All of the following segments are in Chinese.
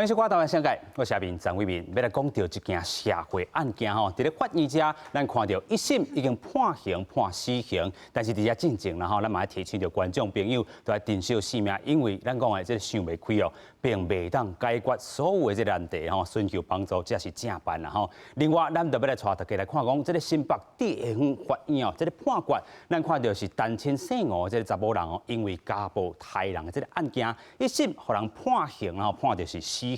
欢迎收看《台湾商界》，我是阿明张伟民，要来讲到一件社会案件吼。伫咧法院遮，咱看到一审已经判刑判死刑，但是伫遮进前啦吼，咱嘛要提醒着观众朋友，都要珍惜性命，因为咱讲的这想袂开哦，并袂当解决所有的这难题吼，寻求帮助才是正办啦吼。另外，咱就要来带大家来看讲，这个新北地方法院哦，这个判决，咱看到是单亲姓吴这个查某人哦，因为家暴害人的这个案件，一审互人判刑然后判的是死刑。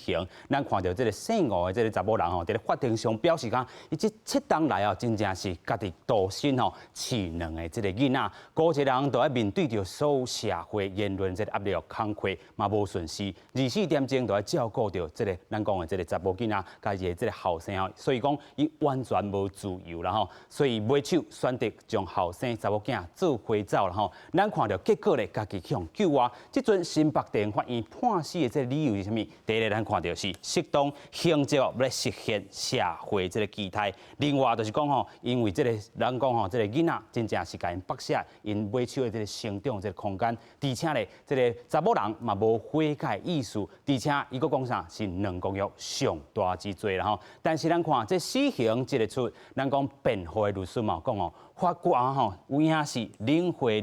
咱看到这个姓吴的这个查某人吼，在咧法庭上表示讲，伊这7档来哦，真正是家己独身吼饲两个这个囡仔，个一人都要面对着所有社会言论这个压力工课嘛无顺遂，24点钟都要照顾着这个咱讲的这个查某囡仔，家己的这个后生哦，所以讲伊完全无自由啦吼，所以买手选择将后生查某囝做回走啦吼。咱看到结果咧，家己去用救活。即阵新北地方法院判死的这个理由是啥物？第一个咱看到是适当行政要来实现社会这个期待。另外就是讲吼，因为这个咱讲吼，这个囡仔真正是甲因剥削因买手的这个成长这个空间，而且咧，这个查某人嘛无悔改意思，而且伊佫讲啥是两公约上大之罪啦吼。但是咱看这死刑这个出，咱讲辩护的律师嘛讲哦，法官吼有影是领会。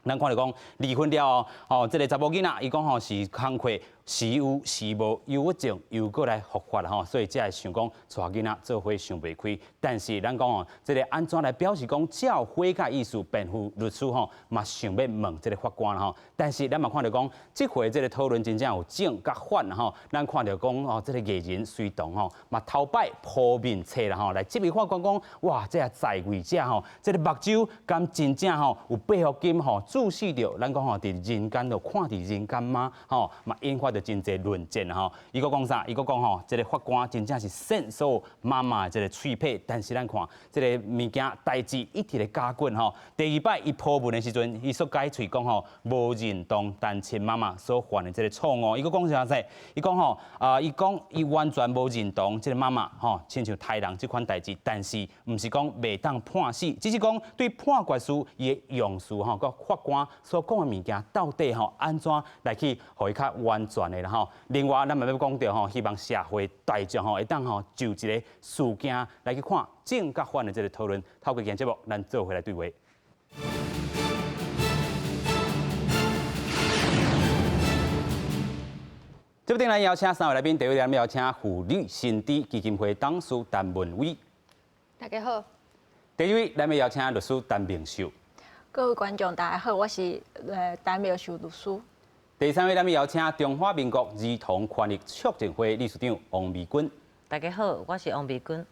咱看到讲离婚了哦，这个查某囡仔伊讲吼是工课时有时无，忧郁症又过来复发啦吼，所以才会想讲带囡仔做伙想袂开。但是咱讲哦，这个安怎来表示讲照悔改意思，辩护律师吼嘛想要问这个法官啦吼。但是咱嘛看到讲，这回这个讨论真正有正甲反啦吼。咱看到讲哦，这个艺人随同吼嘛头摆铺面册啦吼，来质疑法官讲，哇，这在位者吼，这个目睭敢真正吼有背后金吼注视着咱讲吼伫人间就看伫人间吗？吼嘛引发着真侪论战吼。伊佫讲啥？伊佫讲吼，这个法官真正是限所妈妈的这个喙皮，但是咱看这个物件代志一直咧加滚吼。第二摆伊破文的时阵，伊所解喙讲吼无认同单亲妈妈所犯的这个错误。伊佫讲啥子？伊讲吼伊讲伊完全无认同这个妈妈吼，亲像杀人这款代志，但是毋是讲袂当判死，只是讲对判决书伊的用词吼，甲法官所讲的物件到底吼安怎来去互伊较完全的啦吼。另外，咱嘛要讲到吼，希望社会大众吼会当吼就一个事件来去看正甲反的这个讨论。透过今节目，咱做回来对话。这部电影邀请3位来宾，第一位咱邀请妇女心知基金会董事陈文伟。大家好。第二位咱要邀请律师陈明秀。各位观众，大家好，我是陈明秀律师。第三位咱要邀请中华民国儿童权益促进会理事长王美君。大家好，我是王美君。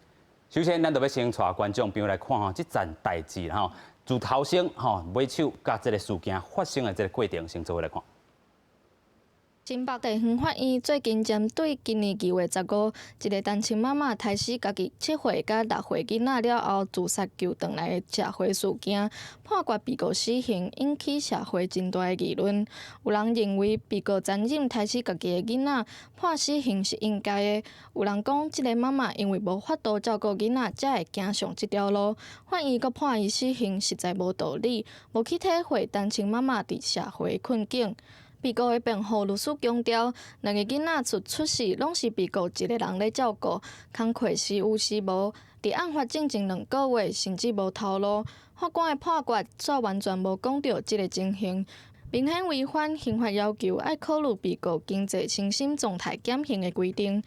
首先，咱就要先带观众朋友来看吼，这件代志啦吼，自头先吼买手甲这个事件发生的这个过程，先做伙来看。新北地方法院最近针对今年2月15日，一个单亲妈妈杀死家己7岁甲6岁囡仔了后自杀救回来的社会事件，判决被告死刑，引起社会真大的议论。有人认为被告残忍杀死家己的囡仔，判死刑是应该的；有人讲，这个妈妈因为无法度照顾囡仔，才会走上这条路。法院阁判伊死刑，实在无道理，无去体会单亲妈妈伫社会的困境。被告的辩护律师强调，两个囡仔自出世拢是被告一个人咧照顾，工课时有时无。伫案发进前2个月，甚至无透露。法官的判决却完全无讲到这个情形，明显违反刑法要求，爱考虑被告经济身心状态减刑的规定。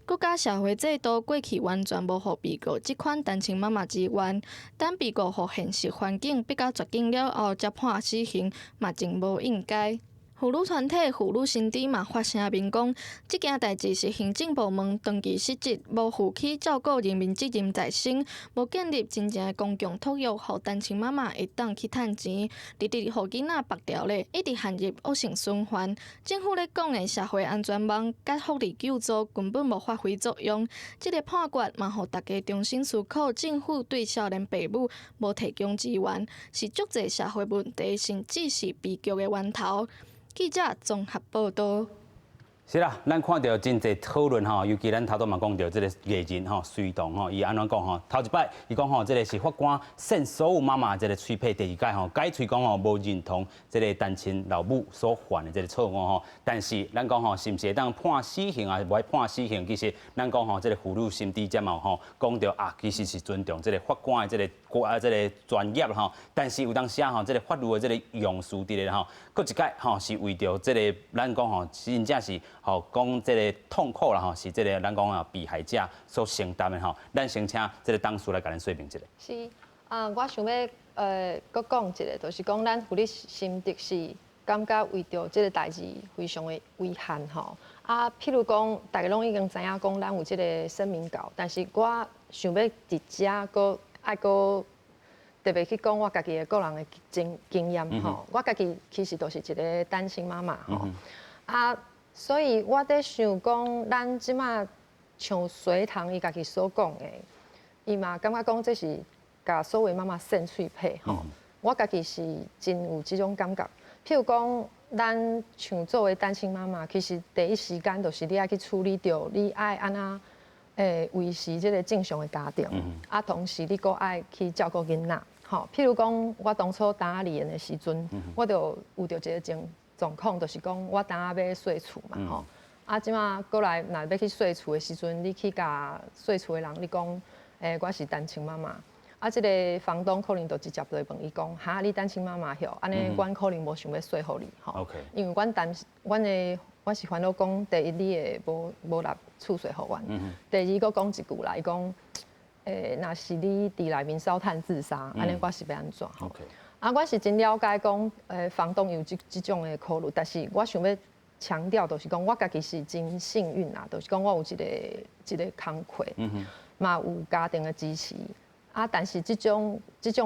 国家社会制度过去完全无予被告这款单亲妈妈资源，等被告予现实环境逼到绝境了后，才判死刑，嘛真无应该。妇女团体妇女心知嘛发声明讲，这件代志是行政部门长期失职，无负起照顾人民责任在身，无建立真正的公共托育，予单亲妈妈会当去趁钱，直直予囡仔绑条咧，一直陷入恶性循环。政府咧讲的社会安全网甲福利救助根本无发挥作用。这个判决嘛，予大家重新思考，政府对少年父母无提供资源，是足侪社会问题，甚至是悲剧的源头。记者综合报道。是啦，咱看到真侪讨论吼，尤其咱头拄嘛讲到这个艺人吼，隋棠吼，伊安怎讲吼？头一摆伊讲吼，这个是法官限所有妈妈这个催配第二届吼，解除讲吼无认同这个单亲老母所犯的这个错误吼。但是咱讲吼，是毋是会当判死刑啊？无爱判死刑？其实咱讲吼，这个妇女心知节嘛吼，讲到啊，其实是尊重这个法官的这个专业吼。但是有当时啊吼，这个法律的这个用词伫咧吼，搁一届吼是为着这个咱讲吼，真正是。吼，讲这个痛苦啦吼，是这个咱讲啊，被害者所承担的吼。咱先请这个当事来甲咱说明一下。是我想要搁讲一个，就是讲咱妇女心得是感觉为着这个代志非常的遗憾吼。譬如讲，大家拢已经知影讲咱有这个声明稿，但是我想要伫遮搁爱搁特别去讲我家己的个人的经验吼。我家己其实都是一个单亲妈妈吼。所以我在想讲，咱即马像隋棠伊家己所讲的，伊嘛感觉讲这是甲所有妈妈献喙配吼。我家己是真有这种感觉。譬如讲，咱像作为单亲妈妈，其实第一时间就是你爱去处理掉，你爱安那维持这个正常的家庭，同时你阁爱去照顾囡仔。吼，譬如讲，我当初当离婚的时阵，我就有着一个状况就是讲，我当下要洗厝嘛吼，即马过来，若要去洗厝的时阵，你去甲洗厝的人，你讲，我是单亲妈妈，即个房东可能就直接来问伊讲，哈，你单亲妈妈吼，安尼，阮可能无想要说互你吼，因为我是烦恼讲，第一你会无来厝税互阮，第二佫讲一句啦，伊讲，若是你伫内面烧炭自杀，安尼我是要安怎吼？我是真了解讲，房东有这种的考虑，但是我想要强调，就是讲我家己是真幸运啦，就是讲我有一个工课，嘛有家庭的支持，但是这种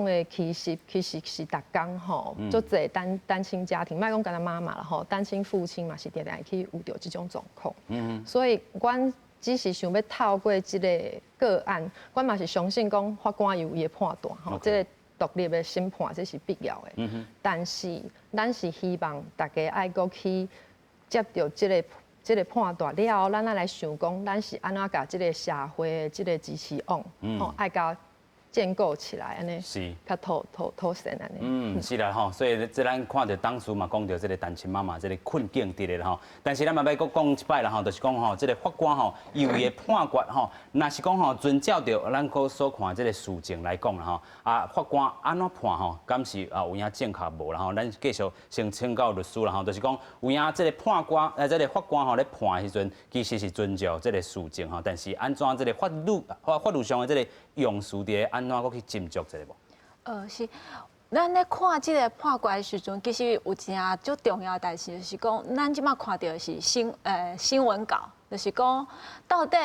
的其实是逐工吼，足侪单亲家庭，莫讲干那妈妈啦吼，单亲父亲嘛是常常去有着这种状况，所以阮只是想要透过这个案，阮嘛是相信讲法官有伊的判断吼，这个。独立的审判这是必要的，但是咱是希望大家爱搁去接到这个判断了后，咱再来想讲，咱是安怎甲这个社会的这个支持网，爱甲建构起来，安尼是较妥善安尼。是啦吼，所以这咱看到当初嘛讲到这个单亲妈妈这个困境伫咧吼，但是咱嘛要搁讲一摆啦吼，就是讲吼，这个法官吼，伊有伊的判决吼，若是讲吼遵照着咱搁所看这个事情来讲啦吼，法官安怎判吼，敢是有影正确无啦吼，咱继续先请教律师啦吼，就是讲有影这个这个法官吼咧判的时阵，其实是遵照这个事情吼，但是安怎这个法律上的这个用词伫安怎搁去斟酌一下无？是，咱咧看即个判决的时阵，其实有真足重要的代志，就是讲，咱即马看到的是新闻稿，就是讲到底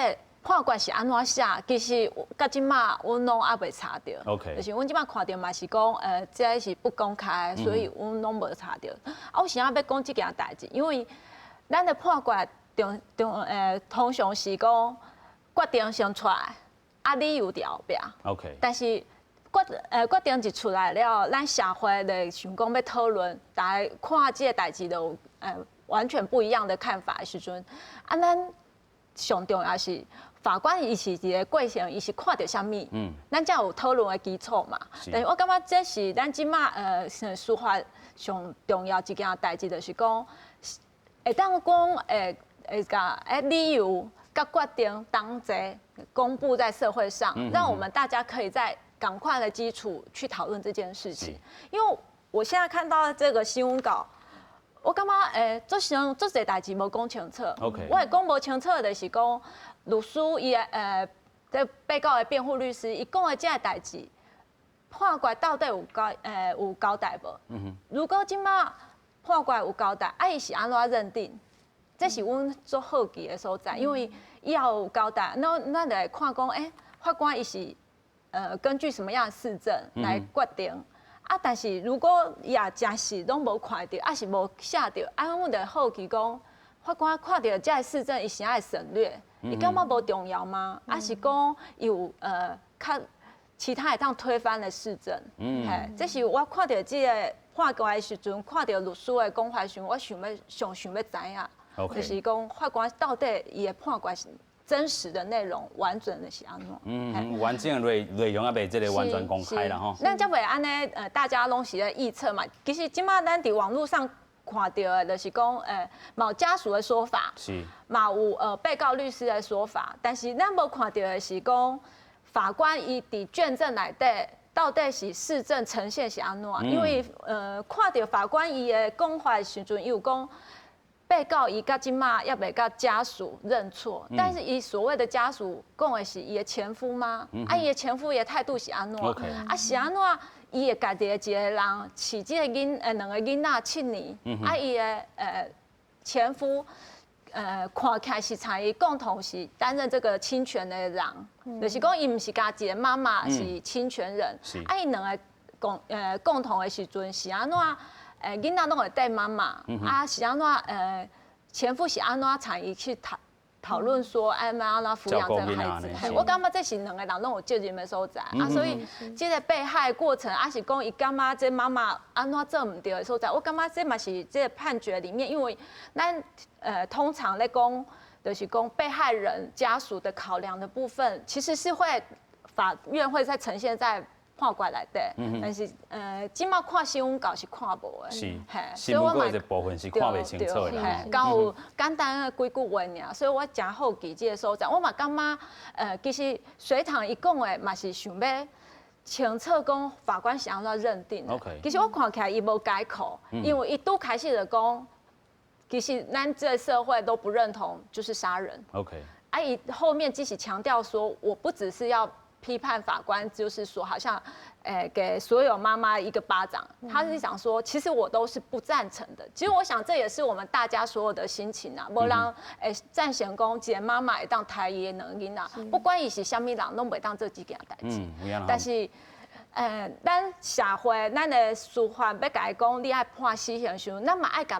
判决是安怎写，其实到即马阮拢还袂查到。OK。就是阮即马看到嘛是讲，这是不公开，所以阮拢无查到。我想要讲即件代志，因为咱的判决通常是讲决定先出来。理由伫后壁 ，OK， 但是决定一出来了，咱社会的想讲要讨论，大家看这个代志都完全不一样的看法的时阵，咱上重要是法官伊是一个过程，伊是看到啥物，咱才有讨论的基础嘛。但是我感觉这是咱即马司法上重要一件代志，就是讲，会当讲甲理由。甲决定当在公布在社会上，让我们大家可以在赶快的基础去讨论这件事情。因为我现在看到这个新闻稿，我感觉做这代志无讲清楚。我会讲无清楚的是讲，律师伊在被告的辩护律师，伊讲的这个代志，判决到底有交代无？如果即马判决有交代，伊是安怎认定？这是阮做好奇的所在，因为以后有交代，咱来看讲，法官伊是根据什么样的事证来决定但是如果也真是拢无看到，是无写到，阮就好奇讲，法官看到这个事证，伊是爱省略，伊感觉无重要吗？是讲有较其他会当推翻的事证？这是我看到这个判决的时阵，看到律师的讲法时，我想要知影。OK 就是讲法官到底伊的判决是真实的内容完整的是安怎？完整的内容也未这个完全公开啦吼。咱才袂安尼，大家拢是咧臆测嘛。其实即马咱伫网络上看到的，就是讲，某家属的说法，是，嘛有被告律师的说法，但是咱无看到的是讲法官伊伫卷证内底到底是事证呈现是安怎？因为看到法官伊的讲法的时阵，伊有讲。被告伊甲即马也未甲家属认错，但是伊所谓的家属讲的是伊的前夫吗？伊的前夫伊的态度是安怎？是安怎？伊会家己的一个人饲即个两个囡仔7年，伊的前夫看起来是参与共同是担任这个侵权的人，就是讲伊毋是家己的妈妈是侵权人，伊两个共同的时阵是安怎？囡仔拢会带妈妈，是安怎？前夫是安怎参与去讨论说，要安怎抚养这个孩子？我感觉这是两个人拢有责任的所在所以这个被害过程，是讲伊感觉这妈妈安怎做唔对的所在，我感觉这嘛是这个判决里面，因为咱通常咧讲，就是讲被害人家属的考量的部分，其实是会法院会再呈现在。判决内底，但是即马看新闻稿是看无的，是，新闻稿的部分是看袂清楚的啦。刚有简单的几句话尔，所以我真好奇这个所在。我嘛感觉，其实隋唐伊讲的嘛是想要清楚讲法官是安怎认定的。其实我看起来伊无改口，因为伊拄开始就讲，其实咱这个社会都不认同就是杀人。伊后面即使强调说，我不只是要。批判法官就是说，好像，给所有妈妈一个巴掌。他是想说，其实我都是不赞成的。其实我想，这也是我们大家所有的心情啊。无人，赞成讲一个妈妈会当抬伊的两个囡仔，不管伊是虾米人，拢袂当做这件代志。但是，咱社会，咱的司法要甲伊讲，你爱判死刑时，咱嘛爱甲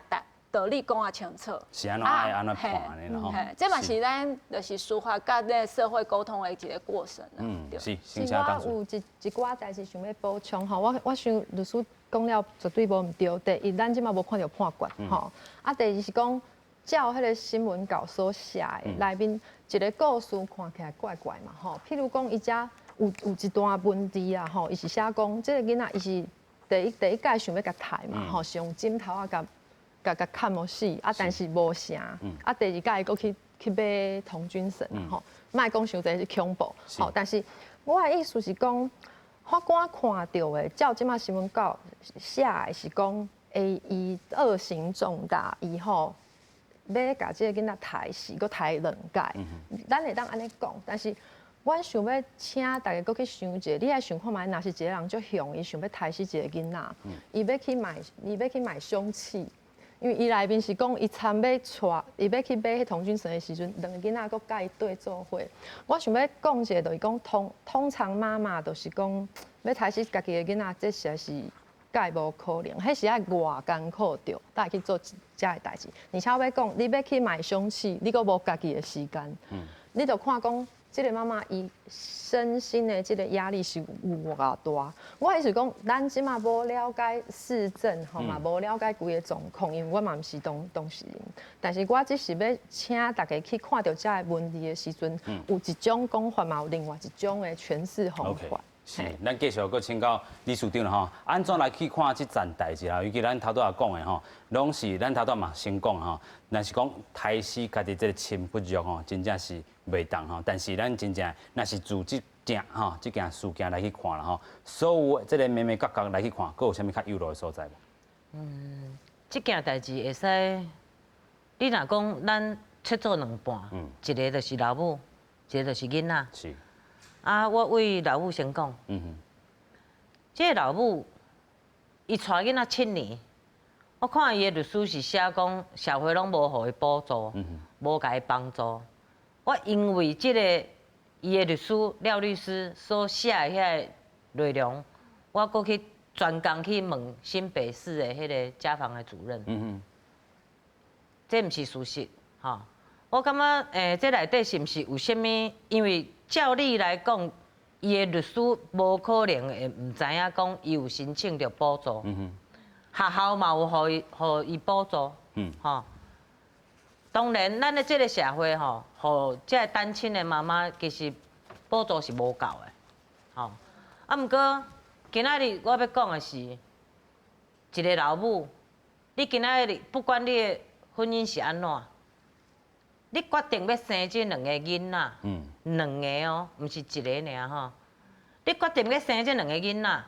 道理讲啊清楚，是安怎爱安怎判安尼啦吼。这嘛是咱就是司法甲那社会沟通的一个过程是。其实我有一寡代志想要补充吼，我想律师讲了绝对无毋对。第一，咱即马无看到判决吼，第二是讲照迄个新闻稿所写的内面一个故事看起来怪怪嘛吼。譬如讲，伊遮有一段文字啊吼，伊是写讲这个囡仔伊是第一届想要甲杀嘛吼，是用枕头啊甲砍无死但是无成第二届佫去买童军绳吼，莫讲伤济是恐怖吼，但是我的意思是讲，法官看到的，照即马新闻稿写的是讲，伊恶行重大，以后要甲即个囡仔杀死，佫杀2届，咱会当安尼讲，但是。阮想要请大家佫去想一下，你来想看觅，若是一个人足凶，伊想要杀死一个囡仔，伊要去买凶器，因为伊内面是讲伊参要带，伊要去买迄童军绳的时阵，两个囡仔佫甲伊对做伙。我想要讲一个，就是讲通常妈妈都是讲要杀死家己的囡仔，这实在是介无可能，迄是爱偌艰苦着，才会去做遮个代志。而且我要讲，你要去买凶器，你佫无家己的时间，你就看讲。这个妈妈伊身心的这个压力是有偌大。我意思讲，咱即马无了解事证，吼嘛，无了解规个状况，因为我嘛毋是当事人。但是我只是要请大家去看到这个问题的时阵，有一种讲法嘛，有另外一种的诠释方法。是，咱继续佫请教理事长啦吼，安怎来去看这件代志啦？尤其咱头拄也讲的吼，拢是咱头拄嘛先讲吼，若是讲杀死家己这个亲不育吼，真正是袂当吼。但是咱真正若是自这件吼，这件事件来去看啦吼，所有这个眉眉角角来去看，佫有啥物较有路的所在无？这件代志会使，你若讲咱切做2半，一个就是老母，一个就是囡仔。是。我为老母先讲，这个老母，伊带囡仔7年，我看伊的律师是写讲社会拢无互伊补助，无甲伊帮助。我因为这个伊的律师廖律师所写的遐个内容，我过去专工去问新北市的迄个家访的主任，这毋是事实，吼。我感觉这内底是毋是有啥物？因为照理来讲，伊的律师无可能会唔知影讲伊有申请着补助，学校嘛有互伊补助，吼。当然，咱的这个社会吼，互这单亲的妈妈其实补助是无够的，吼。啊，毋过今仔日我要讲的是，一个老母，你今仔日不管你的婚姻是安怎，你决定要生这2个囡仔，2个哦，毋是1个尔吼。你决定要生这2个囡仔，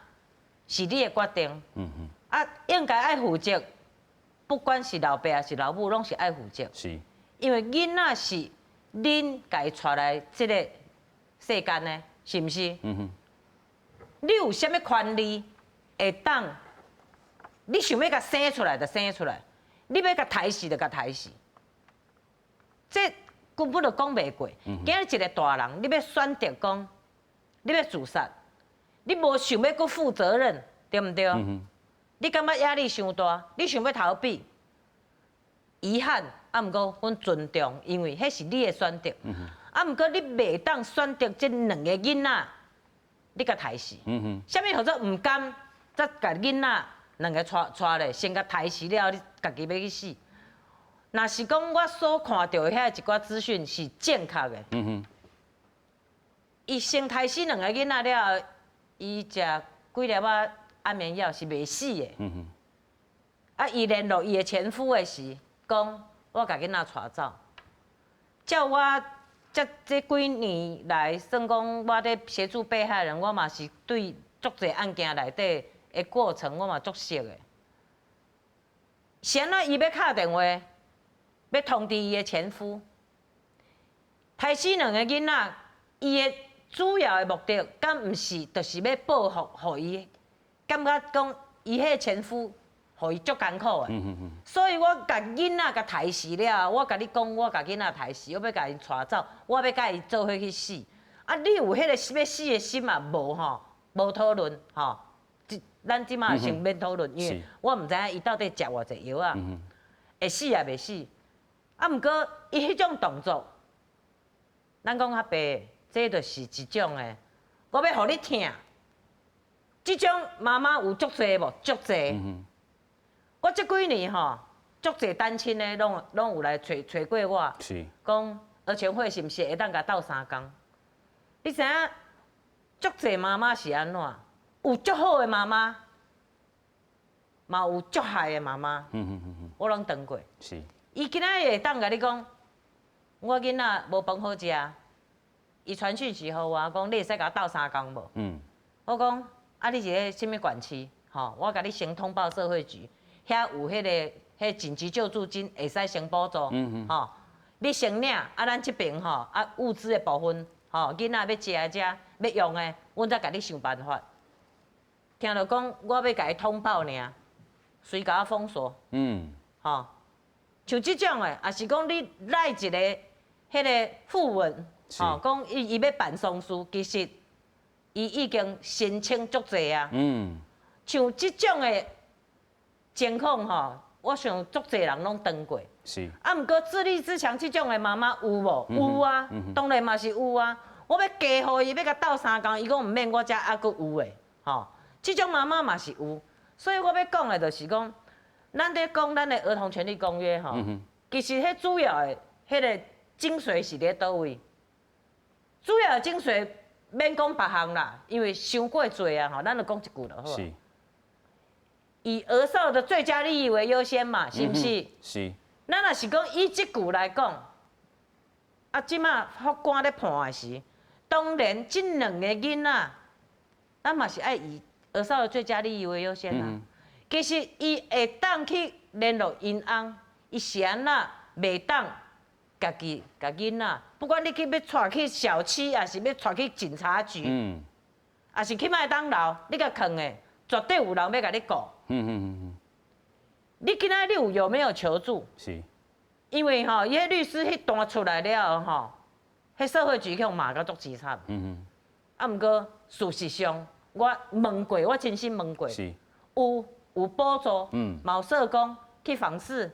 是你的决定。啊，应该爱负责。 不管是老爸还是老母，拢是爱负责。是，因为囡仔是恁家带来这个世间的，是毋是？你有啥物权利会当？你想要甲生出来就生出来，你要甲抬死就甲抬死。这根本就讲袂过。今日一个大人，你要选择讲，你要自杀，你无想要搁负责任，对毋对？你感觉压力伤大，你想要逃避，遗憾，啊，毋过阮尊重，因为迄是你的选择。啊，毋过你袂当选择这2个囡仔，你甲刣死。啥物叫做毋甘，则甲囡仔2个带咧，先甲刣死了，你家己要去死。若是讲我所看到的遐一寡资讯是正确的，伊先刣死2个囡仔了后，伊食几粒安眠药是袂死的。啊，伊联络伊的前夫的时，讲我甲囡仔带走。照我这几年来，算讲我咧协助被害人，我嘛是对足侪案件内底的过程，我嘛足熟的。先啊，伊要敲电话，要通知伊的前夫，刣死2个囡仔，伊的主要的目的，敢毋是，就是要报复，互伊。感觉讲，伊迄前夫，互伊足艰苦的。所以我甲囡仔甲刣死了，我甲你讲，我甲囡仔刣死，我要甲伊带走，我要甲伊做伙去死。啊，你有迄个要死的心嘛？无吼，无讨论吼。咱即马先免讨论，因为我毋知影伊到底食偌济药啊，会死也袂死。啊，毋过伊迄种动作，咱讲较白，这就是一种的，我要互你疼。即种妈妈有足侪无？足侪。我这几年吼，足侪单亲的拢有来找过我，讲儿前会是毋是会当甲斗3工？你知影足侪妈妈是安怎？有足好的妈妈，嘛有足害的妈妈。我拢当过。是。伊今仔会当甲你讲，我囡仔无饭好食，伊传讯息予我讲，你会使甲我斗3工无？我讲。啊，你是咧什么管区？吼，我甲你先通报社会局，遐有迄紧急救助金会使先补助。吼，你先领，啊，咱这边吼，啊物资的部分，吼，囡仔要食的、要用的，阮再甲你想办法。听到讲我要甲伊通报尔，随甲我封锁。吼，像这种的，也是讲你赖一个迄个副文，吼，讲伊要办丧事，其实。伊已经申请足济啊，像即种的情况吼，我想足济人拢当过。是。啊，毋过自立自强即种的妈妈有无？有啊，当然嘛是有啊。我要加互伊，要甲斗3工，伊讲毋免我遮还阁有诶，吼。即种妈妈嘛是有，所以我要讲的就是讲，咱咧讲咱的儿童权利公约吼，其实迄主要的迄个精髓是咧倒位？主要的精髓。免讲别项啦，因为伤过侪啊，吼，咱就讲一句就好。是。以儿少的最佳利益为优先嘛，是毋是？是。咱若是讲以即句来讲，啊，即马法官咧判的时，当然即2个囡仔，咱嘛是爱以儿少的最佳利益为优先啦。其实伊会当去联络因翁，伊是安那袂当。家己甲囡仔，不管你去要带去小区，还是要带去警察局，还是去麦当劳，你甲囥的，绝对有人要甲你顾。你今仔你有没有求助？是。因为吼，伊迄律师迄段出来了吼，迄社会局去骂到足凄惨。啊，毋过事实上，我问过，我真心问过，是。有补助，嘛有社工去访视。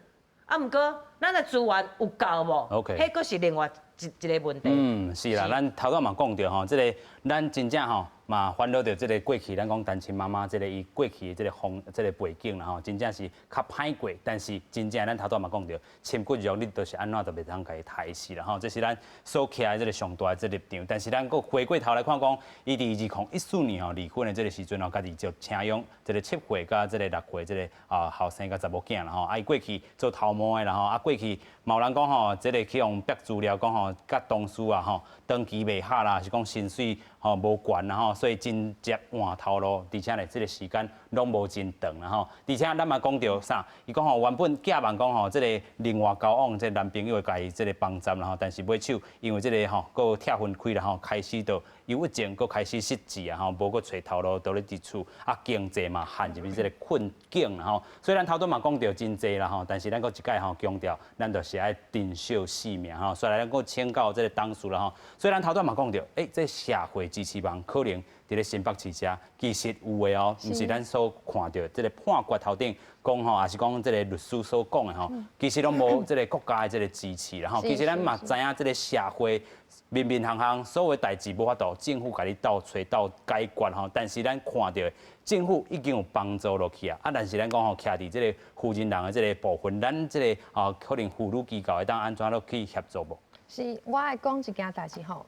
啊，毋过咱的资源有够无 ？OK， 迄个是另外一个问题。是啦，咱头先嘛讲到吼，这个咱真正吼嘛烦恼到这个过去，咱讲单亲妈妈这个伊过去的这个背景啦吼，真正是较歹过，但是真正咱头拄嘛讲到，亲骨肉你都是安怎都袂当甲伊害死啦吼，这是咱所徛的这个上大的这立场。但是咱佫回过头来看讲，伊伫2014年吼离婚的这个时阵吼，家己就请养这个7岁甲这个6岁这个后生甲查某囝啦吼，伊过去做头毛的啦吼，过去嘛有人讲吼，这个去用逼资料讲吼，甲同事啊吼，长期袂合啦，是讲薪水吼无悬啦吼，所以真接换头路，而且咧这个时间拢无真长啦吼。而且咱嘛讲到啥，伊讲吼原本假扮讲吼，这个另外交往这个男朋友会甲伊这个帮站啦吼，但是尾手因为这个吼，佫拆分开啦吼，开始就忧郁症，佫开始失智啊吼，无佫找头路，倒咧伫厝啊经济嘛陷入这个困境啦吼。所以咱头拄嘛讲到真济啦吼，但是咱佫一概吼强调，咱就是爱珍惜性命吼。所以咱佫请教这个当事啦吼。所以咱头拄嘛讲到，这社会支持网可能伫咧新北市遮，其实有诶哦，毋是咱所看到这个判决头顶讲吼，也是讲这个律师所讲诶吼，其实拢无这个国家诶这个支持啦吼。其实咱嘛知影这个社会面面行行，所有代志无法度政府甲你斗找斗解决吼，但是咱看到政府已经有帮助落去啊，但是咱讲吼，徛伫这个负责人诶这个部分，咱这个可能妇女机构会当安怎落去协助无？是，我爱讲一件代志吼。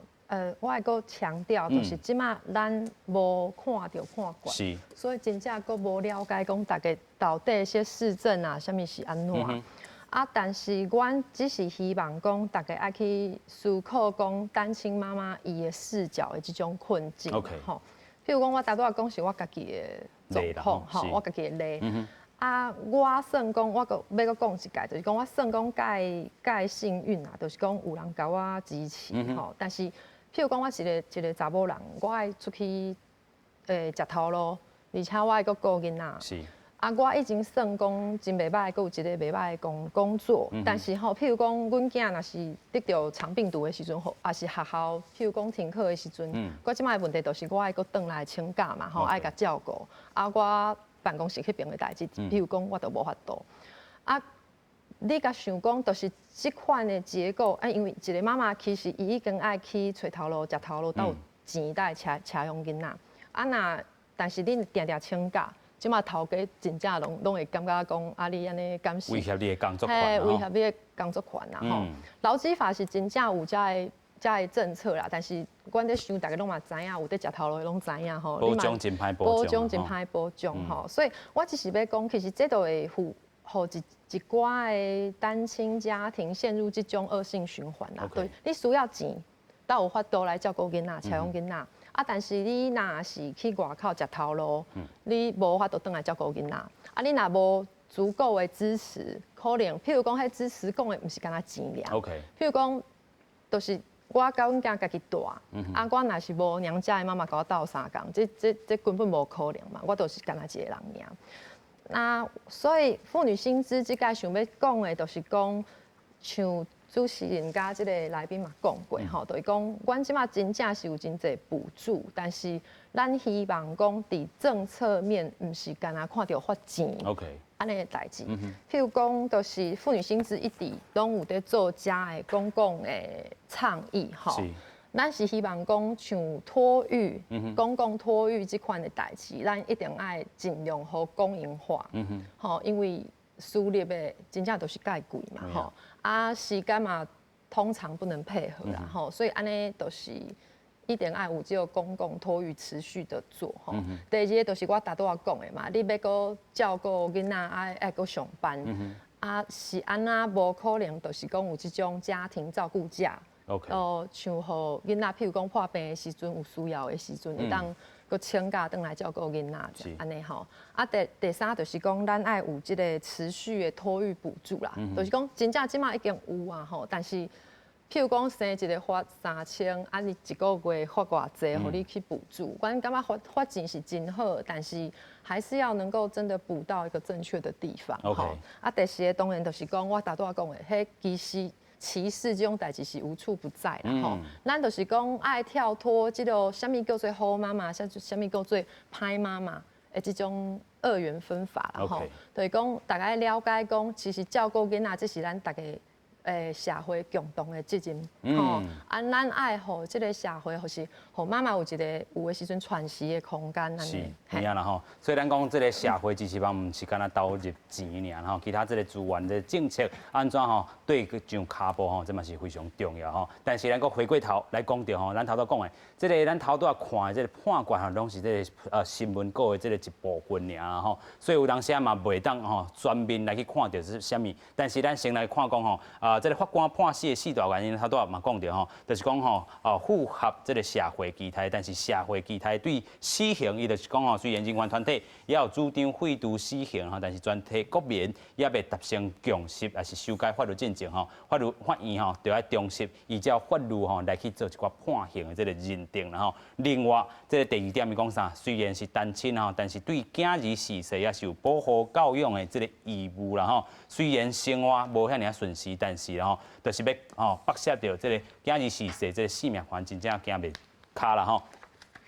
我爱搁强调，就是即马咱无看到判决，是，所以真正搁无了解讲大家到底些市政啊，啥物是安怎。但是阮只是希望讲大家爱去思考讲单亲妈妈伊的视角的即种困境，吼。譬如讲，我大多讲是我家己的状况，吼，我家己的例。我算讲，我搁要搁讲一届，就是讲我算讲介幸运啊，就是讲有人甲我支持，吼。但是譬如讲，我一个查某人，我爱出去食头路，而且我爱搁顾囡仔。是。我已经算讲真袂歹，搁有一个袂歹的工作。但是吼，譬如讲，阮囝若是得到肠病毒的时阵，也是学校，譬如讲停课的时阵，我即摆的问题就是我爱搁转来请假嘛，吼，爱甲照顾。我办公室迄边的代志，譬如讲，我都无法度。你甲想讲，就是即款的结构，因为一个妈妈其实伊已经爱去找头路、食头路，都有钱带车养囡仔。但是你定定请假，即马头家真正拢会感觉讲，你安尼敢是威胁你的工作权，威胁你的工作权啦吼。劳基法是真正有遮的政策啦，但是阮在想，大家拢嘛知影，有在食头路的拢知影吼。保障真歹保障，真歹保障吼。所以我只是要讲，其实这都会互一寡的单亲家庭陷入这种恶性循环啦。对，你需要钱，才有法度来照顾囡仔、饲养囡仔。但是你若是去外口食头路，你无法度倒来照顾囡仔。你若无足够的支持，可能譬如讲，迄支持讲的毋是干那钱尔。譬如讲，就是我甲阮囝家己大，我若是无娘家的妈妈甲我斗3工，这根本无可能嘛。我都是干那一个人尔。所以妇女薪资即个想要讲的，就是讲，像主持人甲即个来宾嘛讲过吼，就是讲，阮即马真正是有真侪补助，但是咱希望讲伫政策面，毋是干那看到发钱，安尼的代志。譬如讲，就是妇女薪资一直拢有在做遮的公共的倡议吼。咱是希望讲像托育、公共托育这款的代志，咱一定爱尽量好公营化，因为私立的真正都是介贵嘛，时间嘛通常不能配合啦，所以安尼都是一定爱有这个公共托育持续的做，第二个就是我大多讲的嘛，你要搁照顾囡仔，爱搁上班，是安那无可能，就是讲有这种家庭照顾假。像互囡仔，譬如讲破病的时阵，有需要的时阵，会当搁请假转来照顾囡仔，安尼吼。第三就是讲，咱爱有即个持续的托育补助啦，就是讲真正即马已经有啊吼，但是譬如讲生一个发3000，你一个月发偌济，互你去补助，我感觉发钱是真好，但是还是要能够真的补到一个正确的地方。第四个当然就是讲，我大多讲的，迄其实。歧视这种代志是无处不在啦吼，咱就是讲爱跳脱这个什么叫做好妈妈，什么叫做歹妈妈的这种二元分法啦吼，就是讲大家了解讲，其实照顾囡仔这是咱大家社会共同的责任，吼，咱爱互这个社会，或是互妈妈有一个有的时阵喘息的空间，安是，尼。是啊啦吼。所以咱讲这个社会支持网，唔是干那投入钱尔吼，其他这个资源的政策安怎吼对上骹步吼，这嘛是非常重要吼。但是咱个回过头来讲到吼，咱头拄讲的，这个咱头拄啊看的这个判决吼，拢是这个新闻稿的这个一部分尔吼。所以有当时嘛袂当吼全面来去看到是啥物，但是咱先来看讲吼，这个法官判死的四大原因，头拄啊嘛讲到吼，就是讲吼，符合这个社会期待，但是社会期待对死刑，伊就是讲吼，虽然人权团体也有主张废除死刑吼，但是全体国民也未达成共识，也是修改法律进程吼，法院吼就要重视依照法律吼来去做一寡判刑的这个认定然后。另外，这个第二点伊讲啥？虽然是单亲吼，但是对囝儿逝世也是有保护教养的这个义务啦吼。虽然生活无遐尔顺遂，但是吼，就是要剥削掉这个囝儿逝世这个性命权，真正惊袂卡啦吼。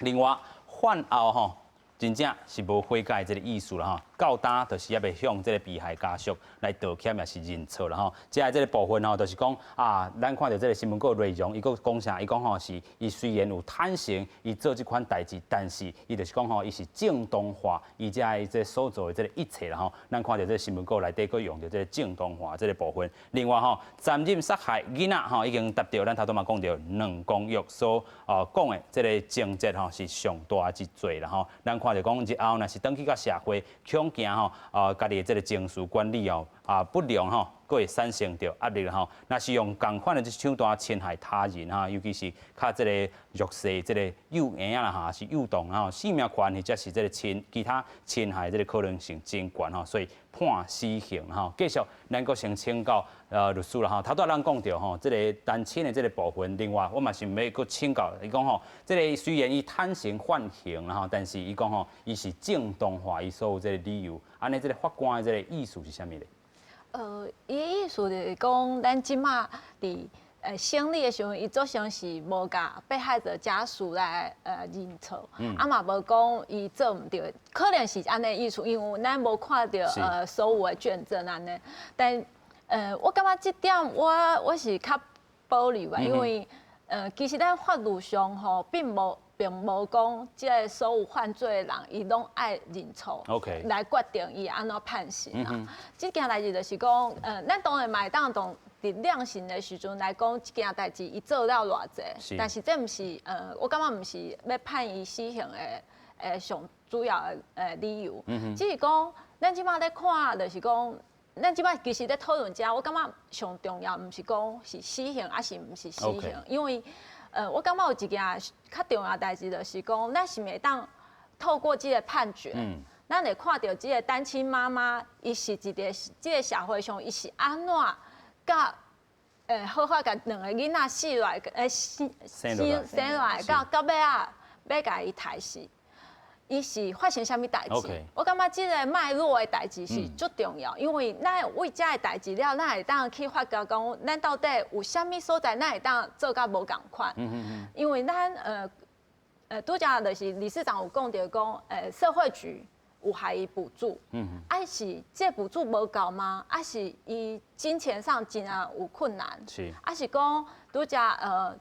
另外，犯后吼，真正是无悔改这个意思啦吼。到呾就是也袂向这个被害家属来道歉，也是认错啦吼。接下来这个部分吼，就是讲咱看到这个新闻稿内容，伊个讲啥？伊讲吼是，伊虽然有坦诚，伊做这款代志，但是伊就是讲吼，伊是正当化，伊这这所做的这个一切啦吼。咱看到这个新闻稿内底，佫用到这个正当化这个部分。另外吼，残忍杀害囡仔吼，已经达到咱头拄嘛讲到2公约所讲的这个情节吼，是上大之罪啦吼。咱看到讲日后若是登去到社会，恐惊吼，家己的这个情绪管理哦，不良吼，佫会产生着压力吼。若是用共款的这手段侵害他人哈，尤其是较这个弱势、这个幼婴啦哈，是幼童哈，性命权或者是这个其他侵害这个可能性真悬吼，所以判死刑哈。继续，咱佫先请教律师啦哈。头拄咱讲到吼，这个单亲的这个部分，另外我嘛想要佫请教，伊讲吼，这个虽然伊坦诚犯刑啦吼，但是伊讲吼，伊是正当化伊所有这个理由。安尼，这个法官的这个意思是啥物咧？伊意思就是讲，咱即马伫审理的时候，伊作成是无甲被害者家属来认错，嘛无讲伊做毋对，可能是安尼意思，因为咱无看到所有的卷证安尼。但我感觉即点我是较保留的，因为其实咱法律上吼并无讲，即个所有犯罪的人，伊拢爱认错 ，OK， 来决定伊安怎判刑啊。即件代志就是讲，咱当然嘛会当伫量刑的时阵来讲，即件代志伊做了偌济，但是这毋是我感觉毋是要判伊死刑的上主要的理由。只是讲，咱即摆咧看，就是讲，咱即摆其实咧讨论遮，我感觉上重要毋是讲是死刑，还是毋是死刑，因为。我感觉有一件较重要的代志，就是讲，咱是袂当透过这个判决，咱会看到这个单亲妈妈，伊是一个这个社会上，伊是安怎甲好好甲2个囡仔生落来，到尾啊要甲伊杀死。伊是发生啥物代志？我感觉这个脉络的代志是足重要，因为咱为这个代志了，咱会当去发觉讲，咱到底有啥物所在，咱会当做甲无共款。因为咱拄则就是理事长有讲到讲，社会局有害伊补助，是这补助无够吗？是伊金钱上真啊有困难？是讲拄则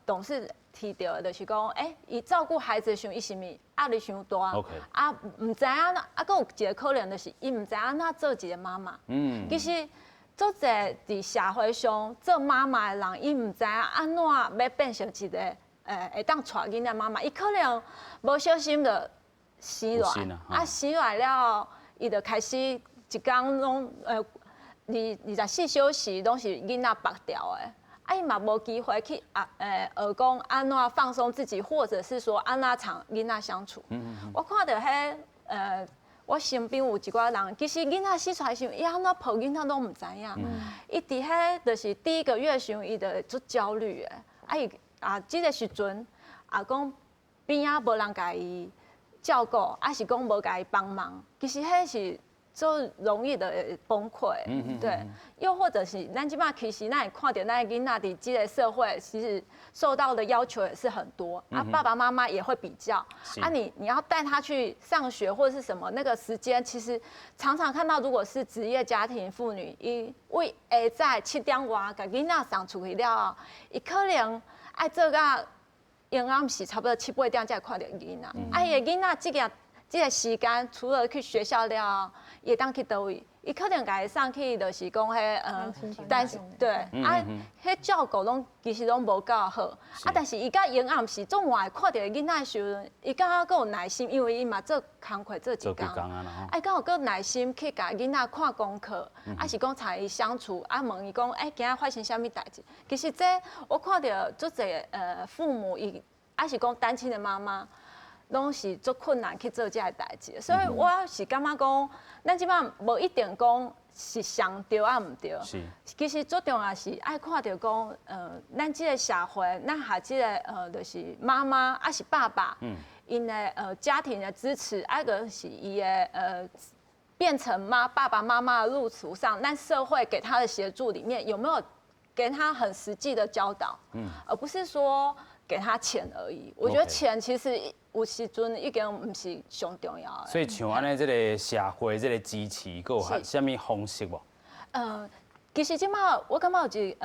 董事提到的就是讲，伊照顾孩子的时候，伊是咪压力伤大？唔知影，佫有一个可能就是伊唔知影怎做一个妈妈。其实足侪伫社会上做妈妈的人，伊唔知影安怎要变成一个会当带囡仔妈妈，伊可能无小心就生落来，生落来了，伊就开始一工拢24小时拢是囡仔绑掉的。伊嘛无机会去学讲安怎放松自己，或者是说安怎常囡仔相处。我看到我身边有一寡人，其实囡仔生出来时，伊安怎抱囡仔拢唔知影。伊伫就是第1个月时，伊就足焦虑的。即个时阵讲边仔无人甲伊照顾，是讲无甲伊帮忙。其实是就容易的崩溃，对，又或者是咱即摆其实咱也看到咱的囡仔伫这个社会，其实受到的要求也是很多啊，爸爸妈妈也会比较啊，你要带他去上学或者是什么，那个时间其实常常看到，如果是职业家庭妇女，伊为下早7点外，甲囡仔送出去了后，伊可能爱做到阴暗时差不多7、8点才会看到囡仔，啊，伊的囡仔这个时间，除了去学校了，也当去倒位，伊可能家送去就是讲但是对啊，迄照顾拢其实拢无够好，啊，但是伊到阴暗时总还看到囡仔的时阵，伊感觉够有耐心，因为伊嘛做工课做一工，哎，敢有够耐心去甲囡仔看功课，啊是讲参伊相处，啊问伊讲，今仔发生啥物代志？其实这我看到足侪父母伊，啊是讲单亲的妈妈。拢是足困难去做这个代志，所以我是感觉讲，咱即摆无一定讲是上对啊唔对，其实最重要是爱看到讲，咱即个社会，咱下即个就是妈妈啊是爸爸，因的家庭的支持，啊个是伊的变成爸爸妈妈的路途上，咱社会给他的协助里面有没有给他很实际的教导，而不是说给他钱而已。我觉得钱其实。有时阵已经唔是上重要的。所以像安尼，这个社会这个支持，佮有啥物方式无？其实即摆我感觉有一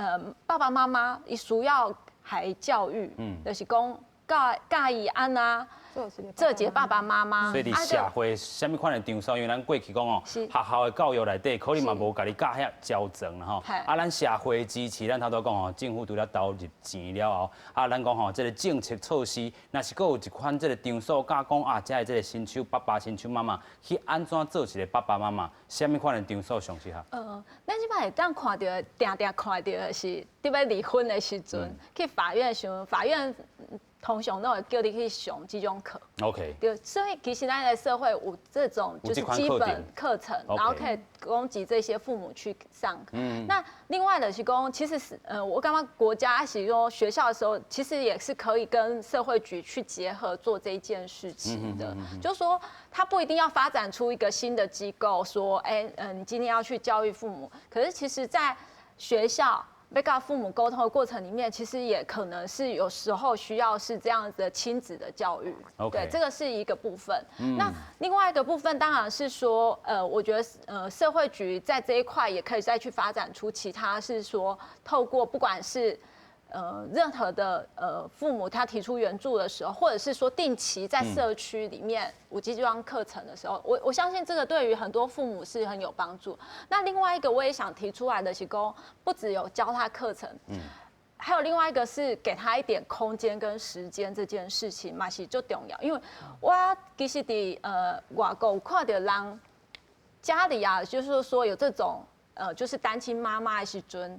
爸爸妈妈伊需要还教育，就是讲教伊安啊。做一个爸爸妈妈，所以伫社会什么款的场所，因为咱过去讲哦，学校的教育内底可能嘛无甲你教遐教正啦吼。啊，咱社会支持，咱头拄讲哦，政府除了投入钱了后，啊，咱讲吼，这个政策措施，若是佫有一款这个场所教讲啊，这个这个新手爸爸、新手妈妈去安怎做一个爸爸妈妈，什么款的场所上适合？咱即摆会当看到，定看到的是，伫要离婚的时阵，去法院的时候，法院。通常都会叫你去上这种课。OK。对，所以其实咱的社会有这种就是基本课程，然后可以供给这些父母去上。那另外的是讲，其实是我感觉国家是说学校的时候，其实也是可以跟社会局去结合做这一件事情的。就是说，他不一定要发展出一个新的机构，说，你今天要去教育父母，可是其实在学校。被跟父母沟通的过程里面，其实也可能是有时候需要是这样子的亲子的教育，对，这个是一个部分。那另外一个部分当然是说，我觉得社会局在这一块也可以再去发展出其他，是说透过不管是。任何的父母他提出援助的时候，或者是说定期在社区里面5G基装课程的时候，我相信这个对于很多父母是很有帮助。那另外一个我也想提出来的是说，不只有教他课程，还有另外一个是给他一点空间跟时间这件事情嘛是最重要。因为我其实伫外国有看到人家里啊，就是说有这种就是单亲妈妈的时阵，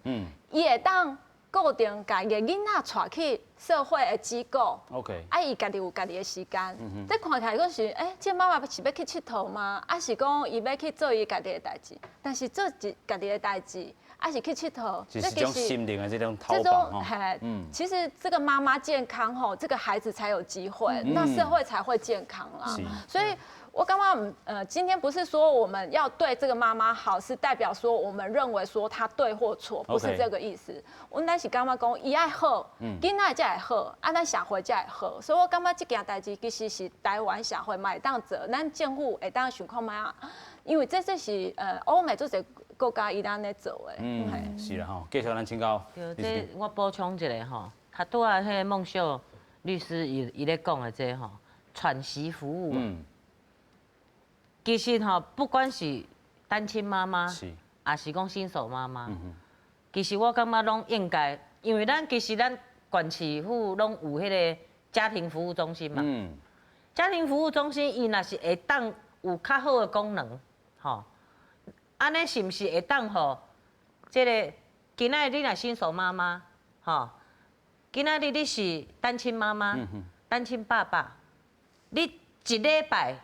也当。固定家己囡仔带去社会的机构 ，OK， 啊，伊家己有家己的时间。这看起来讲是，这妈妈是要去佚佗吗？啊，是讲伊要去做伊家己的代志？但是做家己的代志，啊是去佚佗，这是种心灵的这种逃跑其实这个妈妈健康吼，这个孩子才有机会，那社会才会健康啦。所以。我刚刚今天不是说我们要对这个妈妈好，是代表说我们认为说她对或错，不是这个意思。我那是刚刚讲，伊爱好，囡仔才会好，啊，咱社会才会好。所以我感觉这件代志其实是台湾社会嘛会当做，咱政府会当想看卖，因为这是欧美这些国家伊当咧做的。是啦吼，继续咱请教。这我补充一下吼，他拄啊，迄个孟秀律师伊咧讲的这吼，喘息服务。其实吼，不管是单亲妈妈，还是讲新手妈妈，其实我感觉拢应该，因为其实咱县市府拢有迄个家庭服务中心嘛。家庭服务中心伊若是会当有较好的功能，吼，安尼是毋是会当吼？即个今仔日你若新手妈妈，吼，今仔日你是单亲妈妈、单亲爸爸，你一礼拜。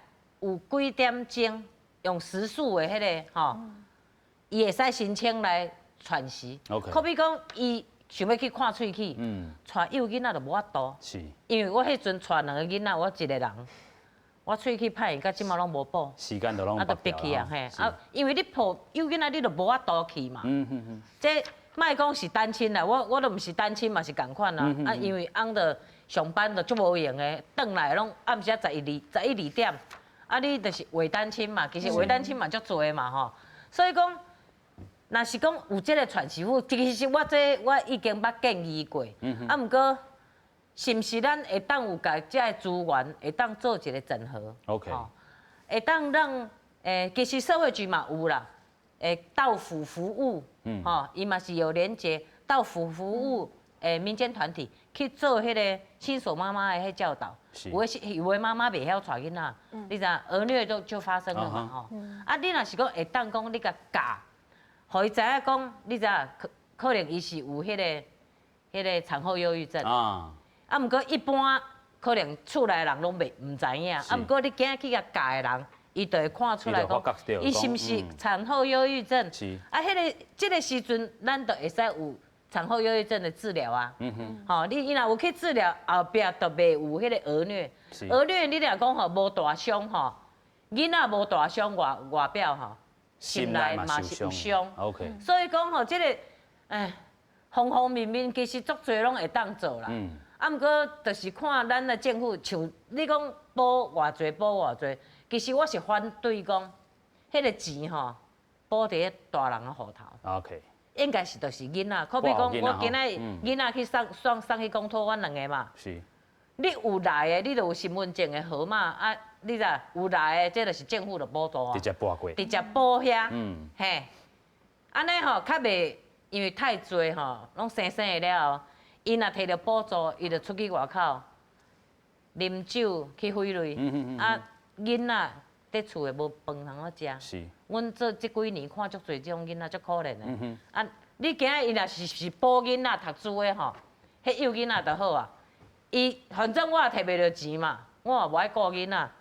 有几点钟用时数的迄个吼，伊会使申请来喘息。可比讲，伊想要去看喙齿，带幼囡仔就无法度。是。因为我迄阵带2个囡仔，我一个人，我喙齿歹，甲即马拢无补，时间都拢啊，就逼去啊，嘿，啊，因为你抱有囡仔，你就无法度去嘛。这莫讲是单亲啦，我都毋是单亲嘛，是共款啦。啊，因为翁着上班着足无用的，转来拢暗时11、2点，啊，你就是伪单亲嘛，其实伪单亲嘛足多嘛吼。所以讲，若是讲有这个传媳妇，其实我已经捌建议过，啊，毋过是毋是咱会当有甲这个资源会当做一个整合 OK 会当让其实社会局嘛有啦，到府服务，伊嘛是有连接到府服务民间团体去做迄个新手妈妈的迄教导。有的妈妈袂晓带囡仔，你知儿虐就发生了嘛吼。啊，你若是讲会当讲你甲教，互伊知影讲，你知影可能伊是有迄个产后忧郁症。啊，毋过一般可能厝内人拢唔知影，啊，毋过你今日去甲教的人，伊就会看出来讲，伊是毋是产后忧郁症？啊，这个时阵，咱就会使有产后忧郁症的治疗啊。吼，你若有去治疗，后壁就袂有迄个儿虐。儿虐你若讲吼无大伤吼，囡仔无大伤外表吼，心内嘛是有伤。OK。所以讲吼，这个方方面面其实足侪拢会当做啦。啊，毋过就是看咱的政府，像你讲补偌济补偌济，其实我是反对讲，迄个钱吼，补伫大人的户头。OK。应该是就是囡仔，可比讲我今仔囡仔去送去公托，阮两个嘛。是。你有来的，你就有身份证的号码啊，你知有来的，这就是政府的补助啊。直接拨过。直接拨遐。嘿。安尼吼，较袂因为太济吼，拢生的了后，伊若摕到补助，伊就出去外口啉酒去挥泪。啊，囡仔伫厝的无饭通好食。是。阮做这几年看足侪这种囡仔足可怜的。啊，你今仔伊若是补囡仔读书的吼，迄幼囡仔就好啊。伊反正我也摕袂到钱嘛，我也无爱顾囡仔，啊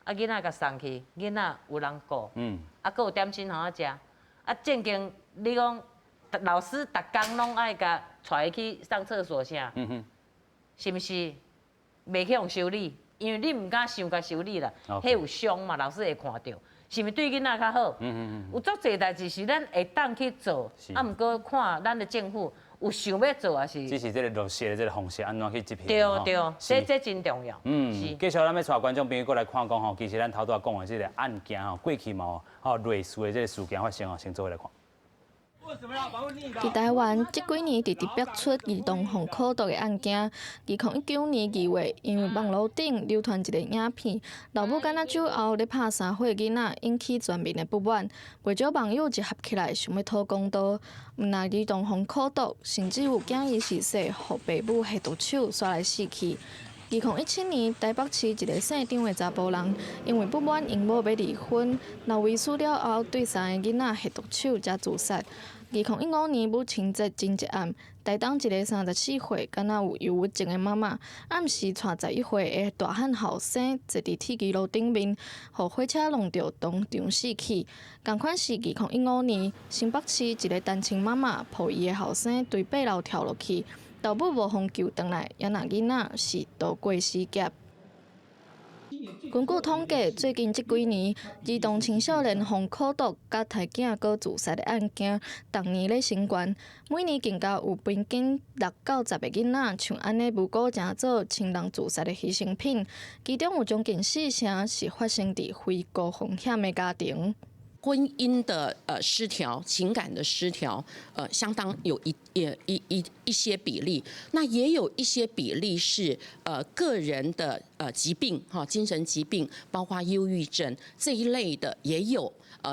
囡仔甲送去，囡仔有人顾。啊，搁有点心通好食。啊，正经你讲老师逐工拢爱甲带伊去上厕所啥？是毋是？袂去用修理，因为你毋敢想甲修理啦，迄有伤嘛，老师会看到。是毋是对囡仔较好？有足侪代志是咱会当去做，啊，毋过看咱的政府有想要做还是？只是这个落实的这个方式安怎去执行？对，这真重要。继续咱要带观众朋友过来看讲吼，其实咱头拄仔讲的这个案件吼，过去嘛吼，类似的这个事件发生吼，先做来看。伫台湾，这几年直直爆出儿童防苦毒的案件。2019年2月，因为网络顶流传一个影片，老母干那酒后咧拍3岁囡仔，引起全面的不满。不少网友集合起来，想要讨公道。毋但儿童防苦毒，甚至有囝儿逝世，互爸母下毒手煞来死去。2017年，台北市一个姓张的查甫人，因为不满因某要离婚，闹为死了后，对3个囡仔下毒手才自杀。2015年母亲节前一暗，台东一个34岁敢若有忧郁症的妈妈，暗时带11岁的大汉后生坐伫铁轨路顶面，互火车弄到当场死去。同款是2015年，新北市一个单亲妈妈抱伊的后生对爬楼跳落去，老母无互救回来，也让囡仔是度过死劫。根据统计，最近这几年，儿童青少年防苦毒甲杀囝搁自杀的案件，逐年咧升悬。每年更加有平均6到10个囡仔像安尼无辜成做亲人自杀的牺牲品，其中有将近4成是发生伫非高风险的家庭。婚姻的失调，情感的失调，相当有一些比例。那也有一些比例是个人的疾病哈，精神疾病，包括忧郁症这一类的也有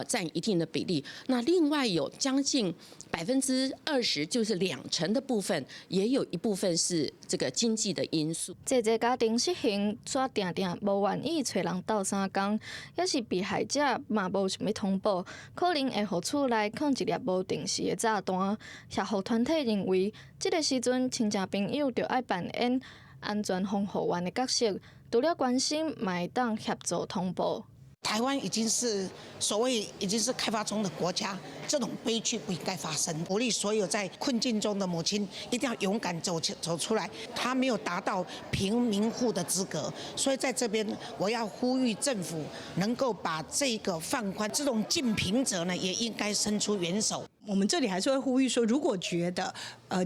占一定的比例。那另外有将近20%，就是2成的部分，也有一部分是这个经济的因素。这个家庭失衡，却定定无愿意找人斗相共，也是被害者嘛无想要通报，可能会互厝内放一粒无定时的炸弹。社福团体认为，这个时阵亲戚朋友就要扮演安全防护员的角色，除了关心，嘛会当协助通报。台湾已经是所谓已经是开发中的国家，这种悲剧不应该发生。鼓励所有在困境中的母亲一定要勇敢走出来。她没有达到贫民户的资格，所以在这边我要呼吁政府能够把这个放宽，这种竞贫者呢也应该伸出援手。我们这里还是会呼吁说，如果觉得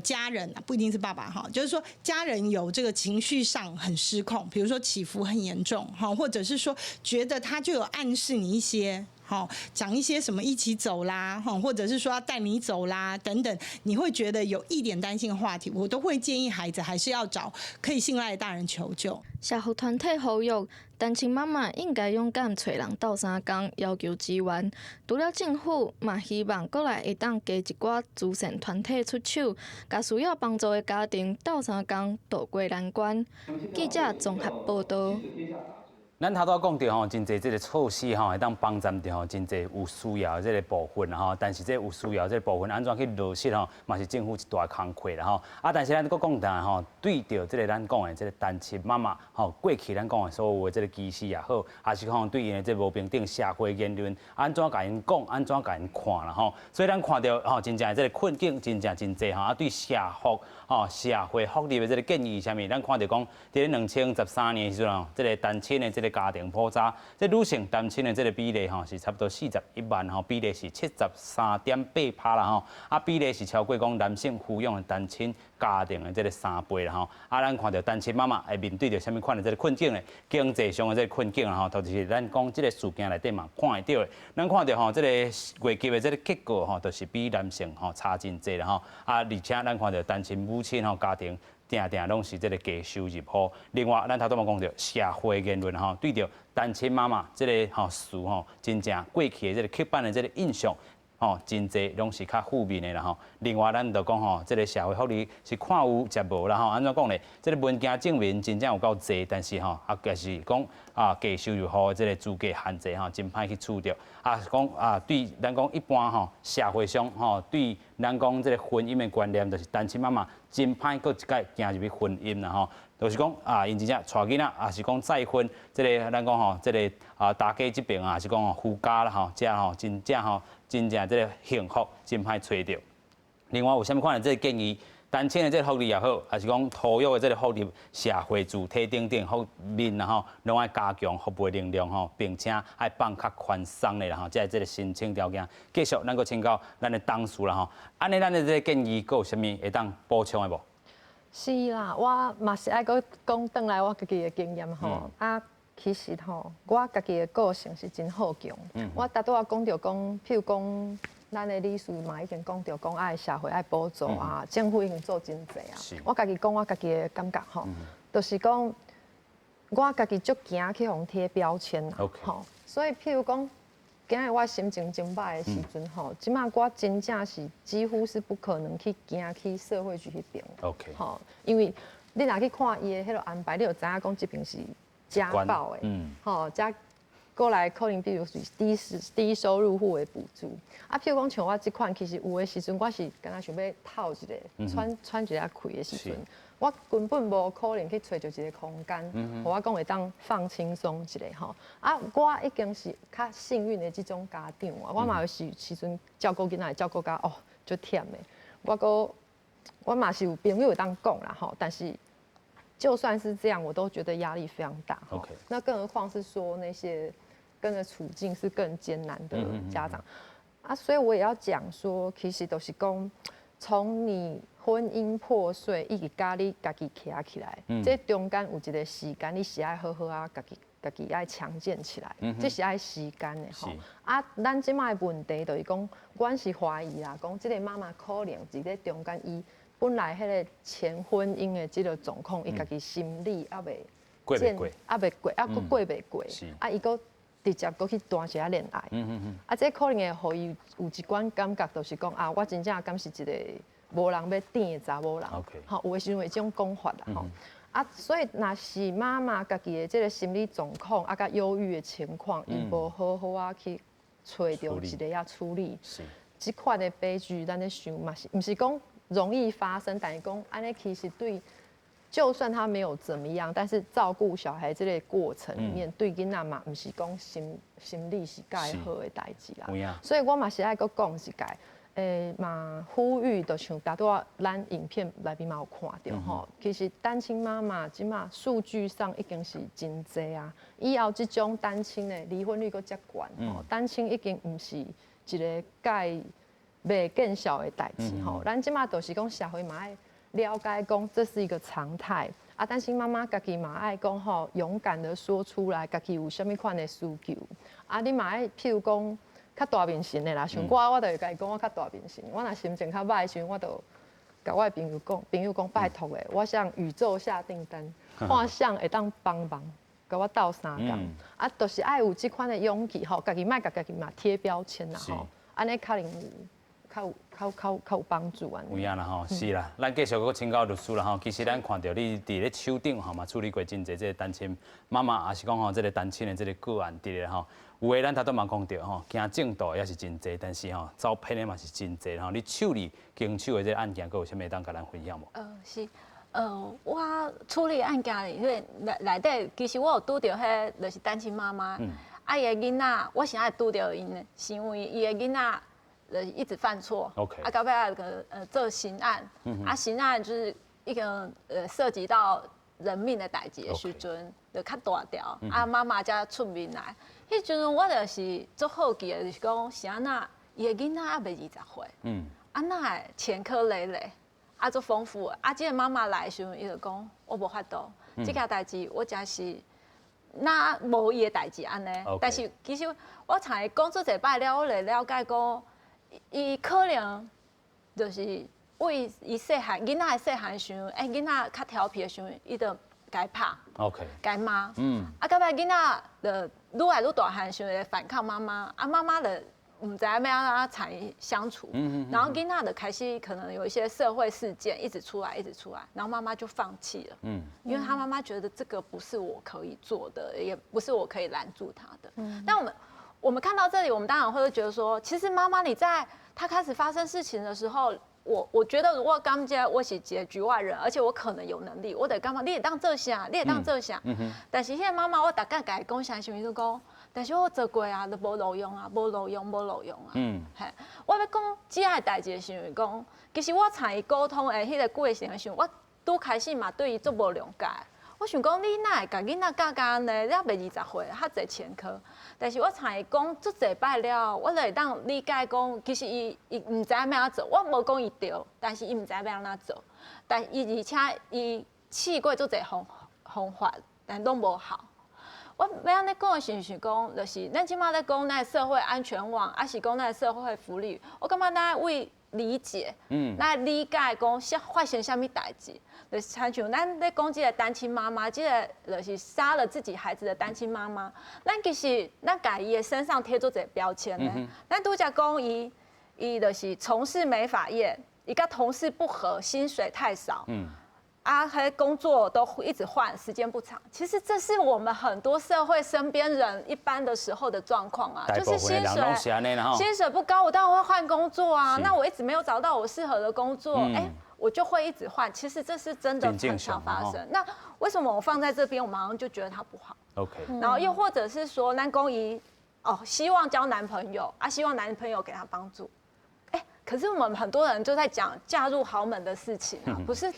家人不一定是爸爸哈，就是说家人有这个情绪上很失控，比如说起伏很严重哈，或者是说觉得他就有暗示你一些。讲一些什么一起走啦，或者是说要带你走啦等等，你会觉得有一点担心的话题，我都会建议孩子还是要找可以信赖的大人求救。社福团体呼吁，单亲妈妈应该勇敢找人斗相共，要求支援。除了政府，嘛希望国内会当加一寡慈善团体出手，甲需要帮助的家庭斗相共，渡过难关。记者综合报道。咱头拄讲到吼，真侪这个措施吼，会当帮助到吼真侪有需要的这个部分吼。但是这有需要这个部分安怎去落实吼，嘛是政府一大工课啦吼。但是咱佫讲到吼，对着这个咱讲的这个单亲妈妈吼，过去咱讲的所有的这个歧视也好，还是讲对因的这无平等社会言论，安怎甲因讲，安怎甲因看啦吼。所以咱看到吼，真正这个困境真正真侪吼，对社福吼社会福利的这个建议是啥物？咱看到讲，伫2013年的时阵，这个单亲的这个家庭普查，这女性单亲的这个比例吼是差不多41万吼，比例是73.8%啦吼，比例是超过讲男性抚养的单亲家庭的这个3倍啦吼。咱看到单亲妈妈会面对着什么款的这个困境呢？经济上的这个困境啦吼，就是咱讲这个事件内底嘛看会到的。咱看到吼，这个月级的这个结果吼，都是比男性吼差真济啦吼。而且咱看到单亲母亲吼家庭。定定拢是这个低收入户。另外，咱头拄嘛讲到社会言论吼，对着单亲妈妈这个吼事吼，真正过去的这个刻板的这个印象。吼，真侪拢是较负面的啦吼。另外，咱就讲吼，这个社会福利是看有食无啦吼。安怎讲呢？这个文件证明真正有够侪，但是吼，就是讲低收入户的这个资格限制吼，真歹去处理。讲对咱讲一般吼，社会上吼，对咱讲这个婚姻的观念，就是单亲妈妈真歹搁一届行入去婚姻啦吼。就是讲因真正带囡仔，也是讲再婚，这个咱讲吼，这个大家这边也是讲夫家啦吼，这吼真正吼。真正这个幸福真歹找到。另外有啥物款的这个建议？单亲的这个福利也好，还是讲托育的这个福利、社会主体等等方面啦吼，拢爱加强服务能力吼，并且爱放较宽松的啦吼，这个申请条件。继续，咱搁请教咱的董事啦吼，安尼咱的这个建议，搁有啥物会当补充的无？是啦，我嘛是爱搁讲转来我家己的经验吼。其实吼，我家己的个性是真好强。我拄仔讲到讲，譬如讲，咱的理事嘛已经讲到讲，爱社会爱补助啊，政府已经做真济啊。我家己讲我家己的感觉吼，就是讲，我家己足惊去互贴标签啦。吼，所以譬如讲，今日我心情真歹的时阵吼，即马我真正是几乎是不可能去行去社会局迄边。吼，因为你若去看伊的迄个安排，你就知影讲这边是。家暴吼，加过来可能比如是低收入户的补助，譬如讲像我这款，其实有的时阵我是敢若想要透一个喘一下气的时阵，我根本无可能去找着一个空间，我讲会当放轻松一下吼。我已经是较幸运的这种家长啊，我嘛有时阵照顾囡仔照顾到就忝的，我嘛是有朋友会当讲啦吼，但是。就算是这样，我都觉得压力非常大。那更何况是说那些跟着处境是更艰难的家长所以我也要讲说，其实都是讲，从你婚姻破碎，一直甲你家己徛起来，这中间有一个时间，你是爱好好家己爱强健起来，这是爱时间的吼。咱即卖问题就是讲，阮是怀疑啦，讲这个妈妈可能伫咧中间伊。本来迄个前婚姻的这个状况，伊家己心理还未过，还未过，佫过未过，伊佫直接佫去谈一下恋爱，这可能会互伊有一款感觉，就是讲我真正敢是一个无人要甜的查某人，吼，有的时阵会这种讲法啦，吼，所以若是妈妈家己的这个心理状况，甲忧郁的情况，伊无好好去找到一个处理，这款的悲剧，咱咧想嘛是，毋是讲。容易发生，但是讲安尼其实对就算他没有怎么样，但是照顾小孩这类过程里面，对囡仔嘛，不是讲心理是介好的代志啦。所以我嘛是爱搁讲一解，嘛呼吁，就像大多咱影片内面嘛有看到吼，其实单亲妈妈即马数据上已经是真济啊，以后这种单亲的离婚率搁较悬吼，单亲已经唔是一个介袂见效的代志吼，咱即马就是讲社会嘛爱了解讲这是一个常态啊，单亲妈妈家己嘛爱讲吼，勇敢的说出来，家己有啥物款的需求啊，你嘛爱譬如讲。较大面神的啦，像我就会甲伊讲我较大面神。我若心情较歹的时阵，我就甲我的朋友讲拜托的，我向宇宙下订单，看谁会当帮忙，甲我斗3工。啊，就是爱有这款的勇气吼，家己莫甲家己嘛贴标签啦吼，安尼可能有较有帮助啊。有影啦吼，是啦，咱继续搁请教律师啦吼。其实咱看到你伫咧手顶吼嘛处理过真侪这个单亲妈妈，也是讲吼这个单亲的这个个案伫咧吼。有诶，咱头拄嘛讲到吼，行正道也是真济，但是吼走偏的嘛是真济吼。你处理经手的这个案件，佮有啥物当甲咱分享无？是，我处理案件里面内底，其实我有拄到迄，就是单亲妈妈，啊伊的囡仔，我是爱拄到因的，是因为伊的囡仔一直犯错，啊到尾个做刑案，啊刑案就是一个涉及到人命的代志的时阵，就较大条，啊妈妈才出面来。迄阵我就是足好奇的，就是讲是安那伊的囡仔还未20岁，安那会前科累累，啊足丰富的，啊这个妈妈来的时阵，伊就讲我无法度，这件代志我真是那无伊的代志安尼。但是其实我常伊讲做一摆了，我来了解讲，伊可能就是为伊细汉囡仔的细汉时阵，囡仔较调皮的时阵，伊就该拍。该骂，啊，到尾囡仔就愈来愈大汉时会反抗妈妈，啊，妈妈就唔知要安怎才相处，然后囡仔就开始可能有一些社会事件一直出来，然后妈妈就放弃了，因为他妈妈觉得这个不是我可以做的，也不是我可以拦住他的。但我们看到这里，我们当然会觉得说，其实妈妈你在她开始发生事情的时候。我觉得，如果感觉我是一个局外人，而且我可能有能力，我得干嘛？你也当这下，你也当这下。但是现在妈妈，我大概甲伊讲啥，想就讲，但是我做过啊，都无路用啊，无路用啊。嘿，我要讲这样的代志的时候，讲其实我参与沟通的迄个过程的时候，我拄开始嘛对伊足无谅解。我想讲，你哪会甲囡仔教教呢？你还未20岁，较侪前科。但是我常会讲，足侪摆了，我就会当理解讲，其实伊唔知要安怎做。我无讲伊对，但是伊唔知要安怎做。但伊而且伊试过足侪方法，但拢无效。我要安尼讲的是讲，就是咱即马在讲咱社会安全网，还是讲咱社会福利，我感觉咱为理解，来理解讲发生啥物代志。就是像咱在讲这个单亲妈妈，这个就是杀了自己孩子的单亲妈妈。咱其实咱家伊的身上贴做这标签呢。咱拄则讲伊就是从事美发业，伊跟同事不合，薪水太少。还工作都一直换，时间不长。其实这是我们很多社会身边人一般的时候的状况啊，就是薪水不高，我当然会换工作啊。那我一直没有找到我适合的工作，我就会一直换。其实这是真的很常发生。那为什么我放在这边，我马上就觉得它不好 ？OK。然后又或者是说，男公姨希望交男朋友啊，希望男朋友给他帮助。可是我们很多人就在讲嫁入豪门的事情啊，不是。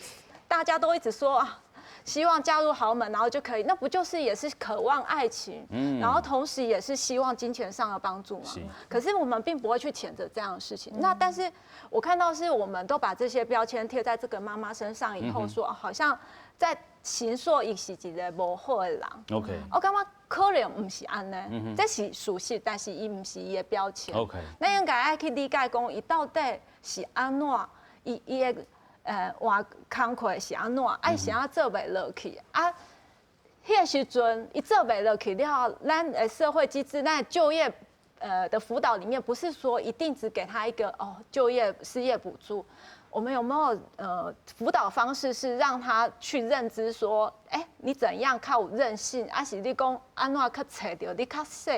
大家都一直说啊，希望嫁入豪门，然后就可以，那不就是也是渴望爱情，然后同时也是希望金钱上的帮助吗？可是我们并不会去谴责这样的事情。那但是我看到是我们都把这些标签贴在这个妈妈身上以后说，好像在形塑伊是一个无好的人。OK， 我感觉可能不是安尼，这是属实，但是伊不是伊的标签。OK， 咱应该爱去理解讲，伊到底是安怎，伊的。换工课是安怎？伊是安做袂落去啊？迄个时阵，伊做袂落去了后，咱的社会机制、咱就业的辅导里面，不是说一定只给他一个就业失业补助。我们有没有辅导方式是让他去认知说，你怎样靠韧性，还是你讲安怎去找到你较适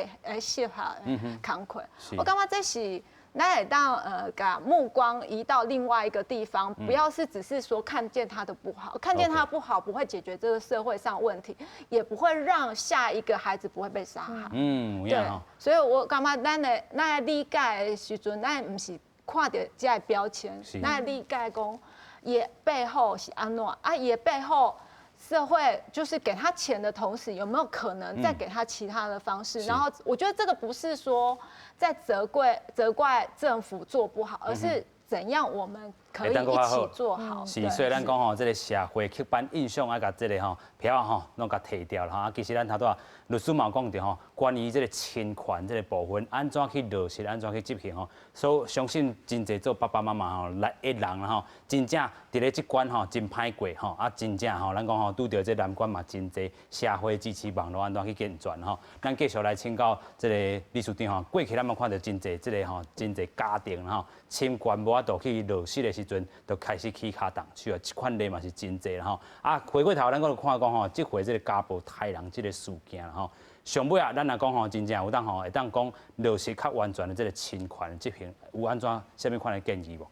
合的工课？我感觉这是。那也当把目光移到另外一个地方，不要是只是说看见他的不好，看见他的不好不会解决这个社会上问题，也不会让下一个孩子不会被杀害。对，所以我感觉咱的理解的时阵，咱不是看到这个标签，咱理解讲也背后是安怎啊，也背后。社会就是给他钱的同时，有没有可能再给他其他的方式？然后我觉得这个不是说在责怪政府做不好，而是怎样我们可以一起做好。是，所以咱讲吼，这个社会刻板印象爱甲这个吼票吼，拢甲摕掉了哈。其实咱头拄啊，律师嘛讲着吼，关于这个侵权这个部分，安怎去落实，安怎去执行吼。所以相信真侪做爸爸妈妈吼，来的人啦吼，真正伫咧这关吼真歹过吼，啊真正吼，咱讲吼拄着这难关嘛真侪，社会支持网络安怎去健全吼。咱继续来请教这个理事长吼，过去咱嘛看到真侪这个吼，真侪家庭吼侵权无法度去落实的时阵，就开始起骹动手啊，这款例嘛是真侪啦吼。啊，回过头咱搁看讲吼，这回这个家暴杀人这个事件啦吼。上尾啊，咱来讲吼，真正有当吼，会当讲落实较完全的这个侵权的执行，有安怎什么款的建议无？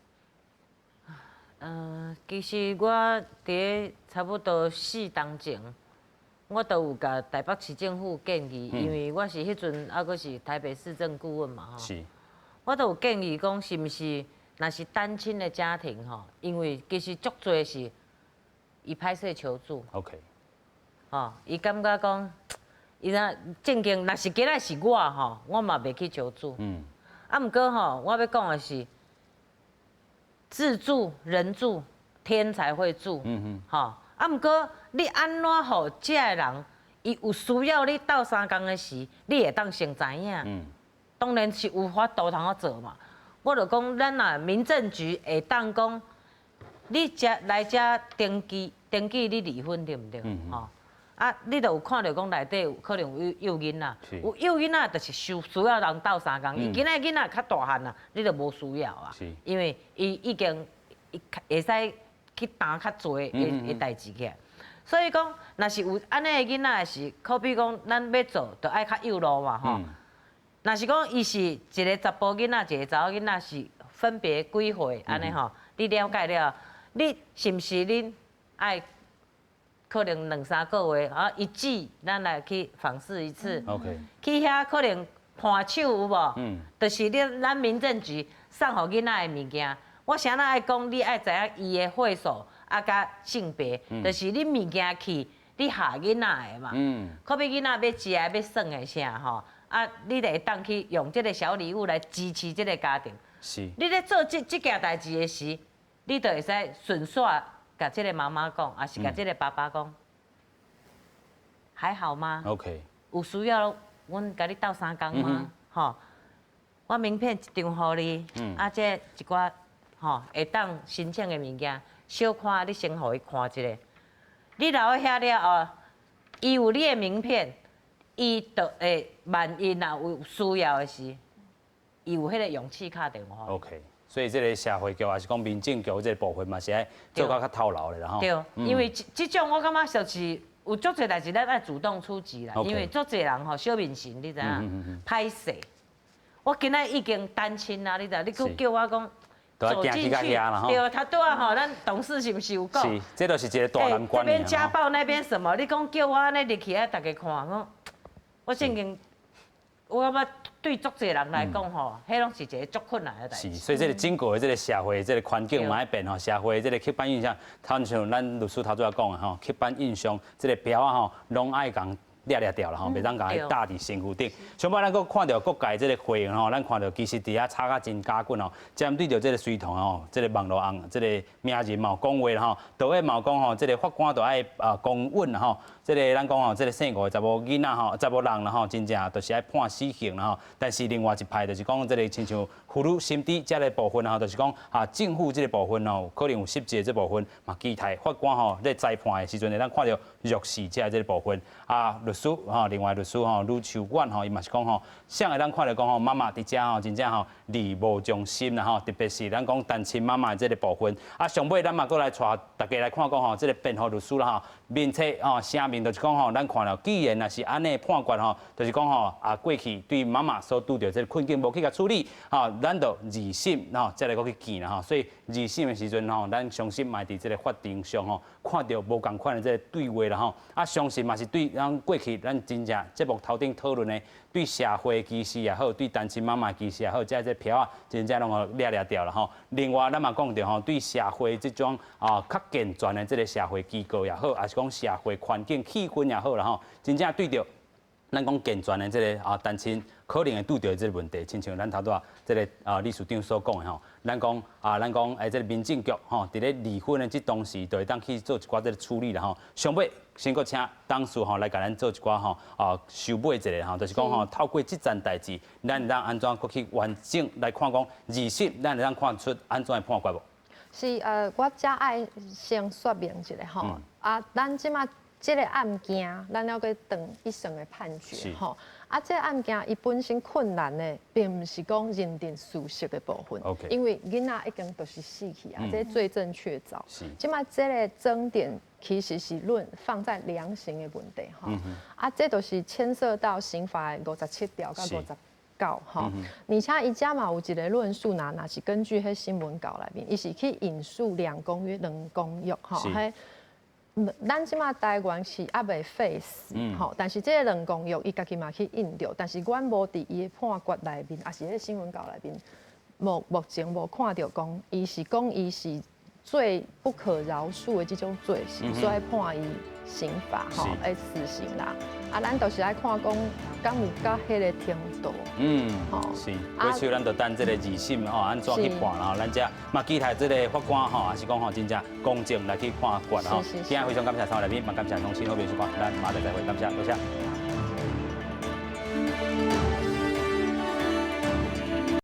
其实我伫差不多4当前，我都有甲台北市政府建议，因为我是迄阵还阁是台北市政顾问嘛吼。是。我都有建议讲，是毋是若是单亲的家庭吼，因为其实足多是伊歹势求助。OK。吼，伊感觉讲。伊若正经，若是今仔是我吼，我嘛袂去求助。啊，毋过吼，我要讲的是，自助人助，天才会助。吼，啊，毋过你安怎互这个人，伊有需要你斗相共的时，你会当先知影。当然是有法度通好做嘛。我就讲，咱若民政局会当讲，你来这登记你离婚对毋对？吼。啊，你就有看到讲内底有可能有幼囡仔，有幼囡仔就是需要人斗相共。伊今仔囡仔较大汉啦，你就无需要啊，因为伊已经会使去担较侪的代志起来。所以讲，若是有安尼的囡仔是，可比讲咱要做，就爱较幼路嘛吼。若是讲伊是一个查甫囡仔，一个查某囡仔是分别几岁安尼吼，你了解了，你是毋是恁爱？可能2-3个月，啊，一季咱来去访视一次。OK。去遐可能判手有无？就是咱民政局送互囡仔的物件。我啥那爱讲，你爱知影伊的岁数，啊，甲性别，就是你物件去，你下囡仔的嘛。可比囡仔要食要耍的啥吼，啊，你就会当去用这个小礼物来支持这个家庭。是。你咧做这件代志的时，你就会使顺续。甲这个妈妈讲，还是甲这个爸爸讲，还好吗 ？OK。有需要，阮甲你斗相共吗？吼，我名片一张互你，啊，这一寡吼会当申请的物件，小看你先互伊看一下。你留喺遐了后，伊有你的名片，伊就会万一若有需要的时，伊有迄个勇气打电话。OK。所以这个社会局还是讲民政局这个部分嘛，是爱做较透漏的啦吼。对，因为这种我感觉就是有足侪代志咱爱主动出击啦。因为足侪人吼小面型，你知影？歹势。我今仔已经单亲啦，你知？你佫叫我讲走进去，对，他对啊吼，咱同事是毋是有讲？是，这都是一个大难关。这边家暴，那边什么？你讲叫我安尼入去啊，大家看，我正经，我感觉。对足侪人来讲吼，迄拢是一个足困难的代志。是，所以这个整个的这个社会这个环境嘛爱变吼，社会这个刻板印象，像咱律师头拄仔讲的吼，刻板印象这个标啊吼，拢爱讲掠掉啦吼，袂当甲伊搭伫身躯顶。上摆咱佫看到各界这个回应吼，咱看到其实伫遐吵甲真加紧吼，针对着这个水塘吼，这个网络这个名人嘛讲话啦吼，都会嘛讲吼，这个法官都爱公允啦吼。这个咱讲吼，这个生5个查某囡仔吼，查某人啦吼，真正就是爱判死刑啦吼。但是另外一派就是讲，这个亲像妇女心知这个部分吼，就是讲政府这个部分吼，可能有失职这部分嘛，期待法官吼在裁判的时阵，咱看到弱势这个部分律师吼，另外律师吼吕秋远吼，伊嘛是讲吼，像会咱看到讲吼，妈妈伫遮吼，真正吼力无从心啦吼，特别是咱讲单亲妈妈的这个部分。啊，上尾咱嘛过来带大家来看讲吼，这个辩护律师啦吼，面册吼声明就是讲吼，咱看了，既然若是安尼判决吼，就是讲吼啊，过去对妈妈所拄着这个困境无去甲处理，吼，咱就二审吼再来搁去见啦吼，所以二审的时阵吼，咱相信嘛伫这个法庭上吼，看到无共款的这个对话啦吼，啊，相信嘛是对咱过去咱真正节目头顶讨论的，对社会歧视也好，对单亲妈妈歧视也好，这票啊，真正拢互掠掉了吼。另外，咱嘛讲到吼，对社会这种较健全的这个社会机构也好，还是讲社会环境气氛也好啦吼，真正对着咱讲健全的这个单亲可能会拄到这个问题，亲像咱头拄啊这个理事长所讲的吼，咱讲这个民政局吼，伫咧离婚的这当时，就会当去做一寡这个处理啦吼。上尾先搁请当事吼来甲咱做一寡吼收尾一个吼，就是讲吼透过这件代志，咱会当安怎搁去完整来看讲二审，咱会当看出安怎的判决无？是我只爱先说明一下吼，咱即马这个案件，咱要去等一审的判决吼。这个案件伊本身困难的，并不是讲认定事实的部分，因为囡仔已经都是死去啊，这罪证确凿。即马这个争点其实是放在量刑的问题吼，这都是牵涉到刑法的57条到59吼，而且伊遮嘛有一个论述若是根据迄新闻稿内面，伊是去引述2公约2公约吼，咱即马台湾是还未废死吼，但是这个2公约伊家己嘛去应着，但是阮无伫伊的判决内面，也是迄新闻稿内面，目前无看到讲伊是最不可饶恕的这种罪行，所以判伊刑罚吼，死刑啦。咱就是爱看讲，敢有到迄个程度。是。过去咱就等这个二审吼，安怎去判啦吼，咱遮嘛期待这个法官吼，也是讲吼真正公正来去判决吼。今日非常感谢3位来宾，嘛感谢农心好评书馆，咱马上再会，感谢，多谢。